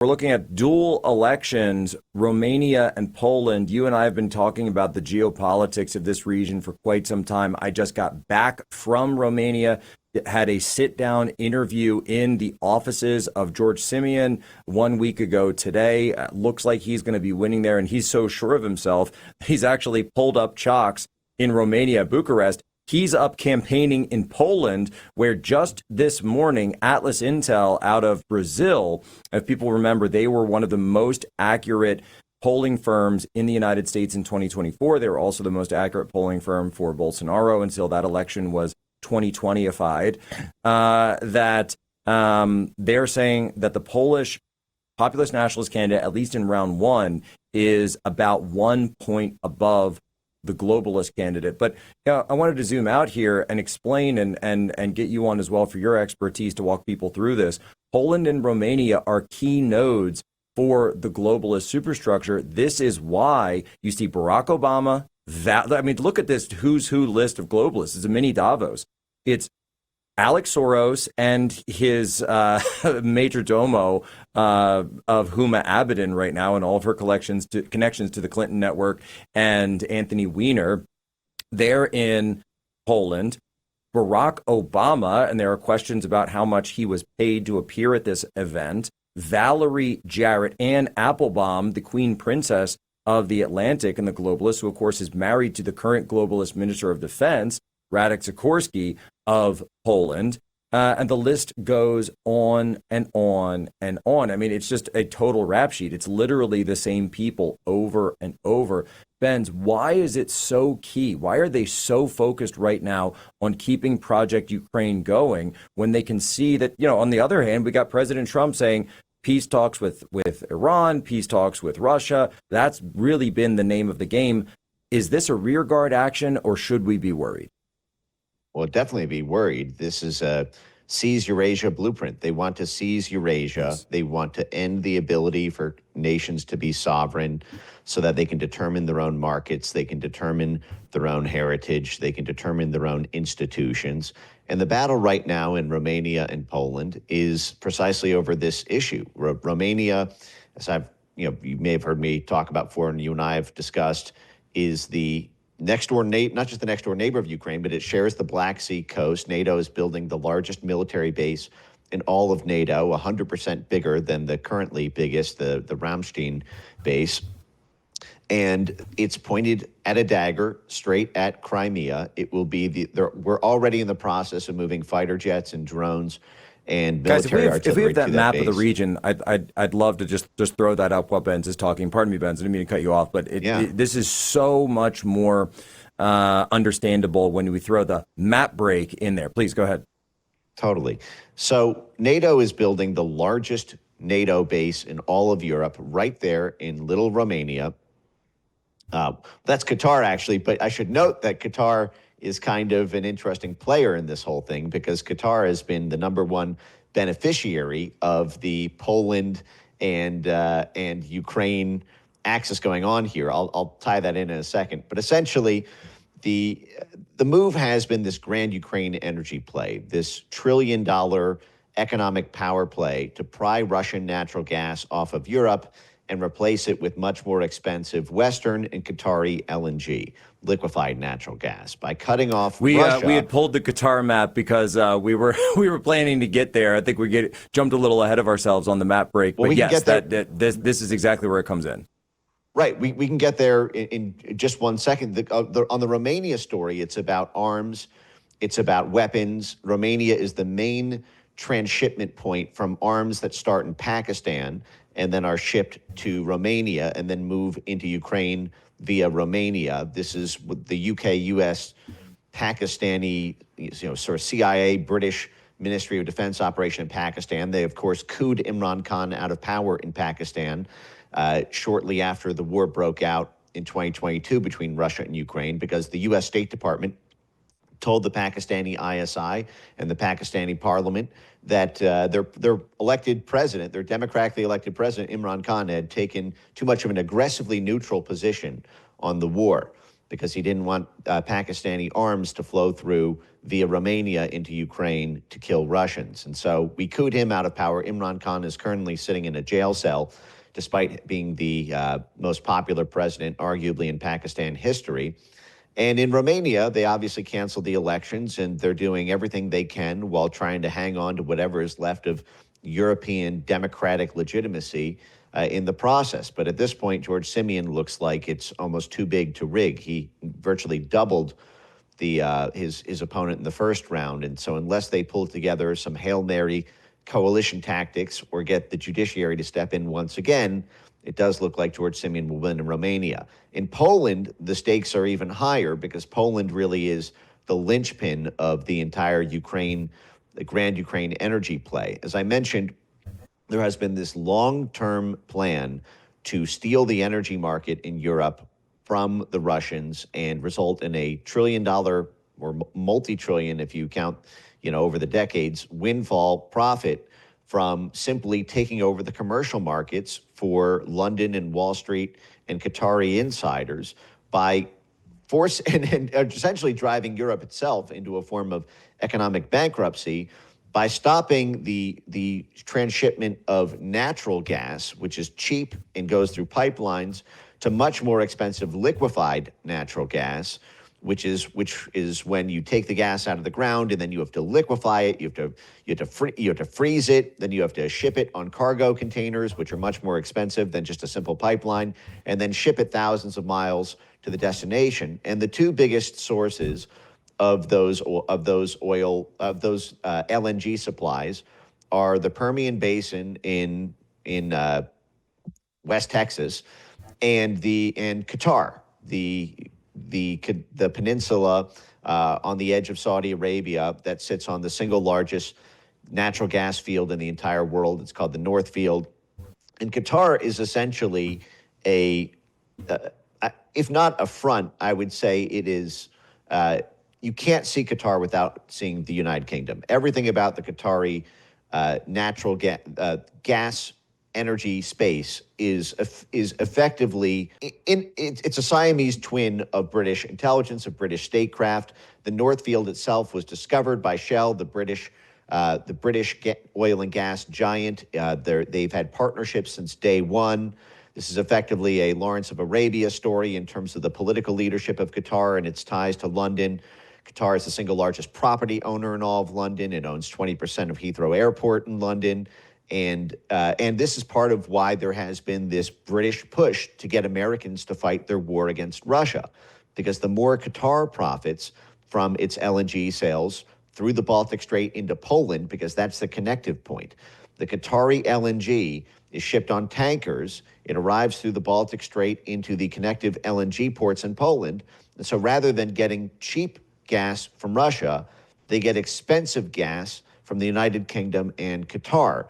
We're looking at dual elections, Romania and Poland. You and I have been talking about the geopolitics of this region for quite some time. I just got back from Romania, had a sit-down interview in the offices of George Simeon 1 week ago today. Looks like he's going to be winning there, and he's so sure of himself, he's actually pulled up chalks in Romania, Bucharest. He's up campaigning in Poland, where just this morning, Atlas Intel out of Brazil, if people remember, they were one of the most accurate polling firms in the United States in 2024. They were also the most accurate polling firm for Bolsonaro until that election was 2020ified. They're saying that the Polish populist nationalist candidate, at least in round one, is about 1 point above the globalist candidate. But I wanted to zoom out here and explain and get you on as well for your expertise to walk people through this. Poland and Romania are key nodes for the globalist superstructure. This is why you see Barack Obama. Look at this who's who list of globalists. It's a mini Davos. It's Alex Soros and his major domo of Huma Abedin right now, and all of her connections to the Clinton network, and Anthony Weiner. They're in Poland. Barack Obama, and there are questions about how much he was paid to appear at this event. Valerie Jarrett, Ann Applebaum, the Queen Princess of the Atlantic and the globalist, who of course is married to the current globalist Minister of Defense, Radek Sikorski of Poland, and the list goes on and on and on. I mean, it's just a total rap sheet. It's literally the same people over and over. Benz, why is it so key? Why are they so focused right now on keeping Project Ukraine going when they can see that, on the other hand, we got President Trump saying peace talks with Iran, peace talks with Russia. That's really been the name of the game. Is this a rearguard action, or should we be worried? Well, definitely be worried. This is a seize Eurasia blueprint. They want to seize Eurasia. Yes. They want to end the ability for nations to be sovereign so that they can determine their own markets. They can determine their own heritage. They can determine their own institutions. And the battle right now in Romania and Poland is precisely over this issue. Romania, as you may have heard me talk about before, and you and I have discussed, is the not just the next door neighbor of Ukraine, but it shares the Black Sea coast. NATO is building the largest military base in all of NATO, 100% bigger than the currently biggest, the Ramstein base. And it's pointed at a dagger straight at Crimea. It will be we're already in the process of moving fighter jets and drones and military artillery. If we have that map base of the region, I'd love to just throw that up while Ben's is talking. Pardon me, Benz, I didn't mean to cut you off, but this is so much more understandable when we throw the map break in there. Please go ahead. Totally. So NATO is building the largest NATO base in all of Europe, right there in little Romania. That's Qatar, actually, but I should note that Qatar is kind of an interesting player in this whole thing, because Qatar has been the #1 beneficiary of the Poland and Ukraine axis going on here. I'll tie that in a second. But essentially, the move has been this grand Ukraine energy play, this $1 trillion economic power play to pry Russian natural gas off of Europe and replace it with much more expensive Western and Qatari LNG, liquefied natural gas. By cutting off Russia, we had pulled the Qatar map because we were planning to get there. I think we jumped a little ahead of ourselves on the map break. Well, but yes, this is exactly where it comes in. Right, we can get there in just 1 second. On the Romania story, it's about arms, it's about weapons. Romania is the main transshipment point from arms that start in Pakistan and then are shipped to Romania and then move into Ukraine via Romania. This is the UK, US, Pakistani, sort of CIA, British Ministry of Defense operation in Pakistan. They, of course, couped Imran Khan out of power in Pakistan shortly after the war broke out in 2022 between Russia and Ukraine, because the US State Department told the Pakistani ISI and the Pakistani parliament that their elected president, their democratically elected president, Imran Khan, had taken too much of an aggressively neutral position on the war. because he didn't want Pakistani arms to flow through via Romania into Ukraine to kill Russians. And so we cooed him out of power. Imran Khan is currently sitting in a jail cell, despite being the most popular president, arguably, in Pakistan history. And in Romania, they obviously canceled the elections, and they're doing everything they can while trying to hang on to whatever is left of European democratic legitimacy in the process. But at this point, George Simeon looks like it's almost too big to rig. He virtually doubled his opponent in the first round. And so unless they pull together some Hail Mary coalition tactics or get the judiciary to step in once again, it does look like George Simeon will win in Romania. In Poland, the stakes are even higher because Poland really is the linchpin of the entire Ukraine, the grand Ukraine energy play. As I mentioned, there has been this long-term plan to steal the energy market in Europe from the Russians and result in a $1 trillion or multi-trillion, if you count, over the decades, windfall profit from simply taking over the commercial markets for London and Wall Street and Qatari insiders by force and essentially driving Europe itself into a form of economic bankruptcy by stopping the transshipment of natural gas, which is cheap and goes through pipelines, to much more expensive liquefied natural gas, which is when you take the gas out of the ground and then you have to liquefy it, you have to freeze it, then you have to ship it on cargo containers, which are much more expensive than just a simple pipeline, and then ship it thousands of miles to the destination. And the two biggest sources of those LNG supplies are the Permian Basin in West Texas and Qatar, the peninsula on the edge of Saudi Arabia that sits on the single largest natural gas field in the entire world. It's called the North Field. And Qatar is essentially if not a front, I would say it is. You can't see Qatar without seeing the United Kingdom. Everything about the Qatari natural gas energy space is effectively it's a Siamese twin of British intelligence, of British statecraft. The North Field itself was discovered by Shell, the British oil and gas giant. They've had partnerships since day one. This is effectively a Lawrence of Arabia story in terms of the political leadership of Qatar and its ties to London. Qatar is the single largest property owner in all of London. It owns 20% of Heathrow Airport in London. And this is part of why there has been this British push to get Americans to fight their war against Russia, because the more Qatar profits from its LNG sales through the Baltic Strait into Poland, because that's the connective point. The Qatari LNG is shipped on tankers. It arrives through the Baltic Strait into the connective LNG ports in Poland. And so rather than getting cheap gas from Russia, they get expensive gas from the United Kingdom and Qatar.